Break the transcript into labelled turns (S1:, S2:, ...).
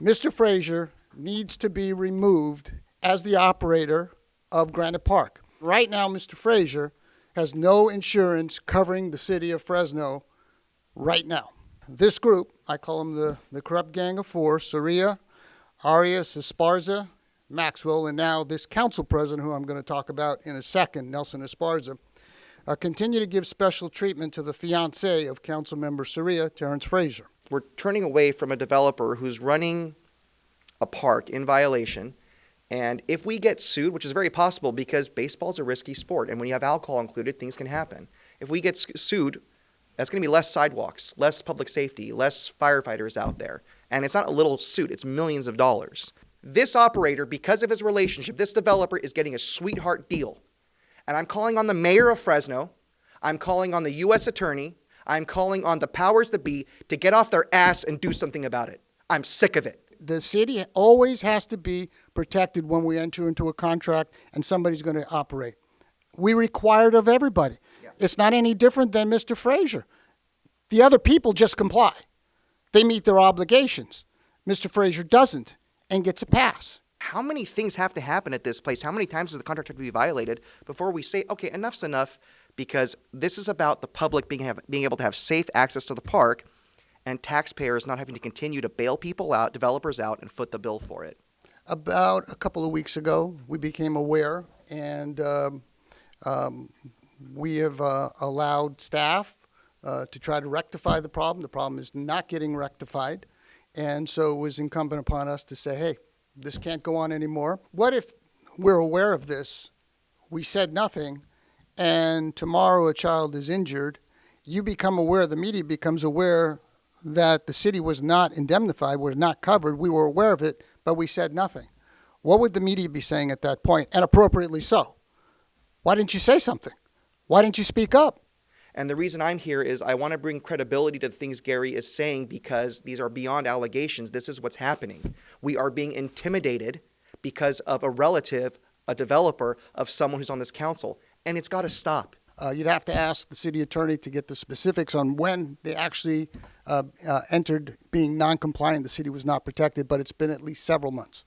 S1: Mr. Frazier needs to be removed as the operator of Granite Park. Right now, Mr. Frazier has no insurance covering the city of Fresno right now. This group, I call them the corrupt gang of four, Soria, Arias, Esparza, Maxwell, and now this council president, who I'm going to talk about in a second, Nelson Esparza, continue to give special treatment to the fiancé of Councilmember Soria, Terrence Frazier.
S2: We're turning away from a developer who's running a park in violation. And if we get sued, which is very possible because baseball's a risky sport, and when you have alcohol included, things can happen. If we get sued, that's going to be less sidewalks, less public safety, less firefighters out there. And it's not a little suit, it's millions of dollars. This operator, because of his relationship, this developer is getting a sweetheart deal. And I'm calling on the mayor of Fresno, I'm calling on the U.S. attorney, I'm calling on the powers that be to get off their ass and do something about it. I'm sick of it.
S1: The city always has to be protected when we enter into a contract and somebody's going to operate. We require it of everybody. Yeah. It's not any different than Mr. Frazier. The other people just comply. They meet their obligations. Mr. Frazier doesn't and gets a pass.
S2: How many things have to happen at this place? How many times does the contract have to be violated before we say, okay, enough's enough, because this is about the public being able to have safe access to the park and taxpayers not having to continue to bail people out, developers out, and foot the bill for it?
S1: About a couple of weeks ago, we became aware, and we have allowed staff to try to rectify the problem. The problem is not getting rectified, and so it was incumbent upon us to say, hey, this can't go on anymore. What if we're aware of this, we said nothing, and tomorrow a child is injured, you become aware, the media becomes aware that the city was not indemnified, was not covered. We were aware of it, but we said nothing. What would the media be saying at that point, and appropriately so? Why didn't you say something? Why didn't you speak up?
S2: And the reason I'm here is I want to bring credibility to the things Gary is saying, because these are beyond allegations. This is what's happening. We are being intimidated because of a relative, a developer, of someone who's on this council, and it's got to stop.
S1: You'd have to ask the city attorney to get the specifics on when they actually entered being non-compliant. The city was not protected, but it's been at least several months.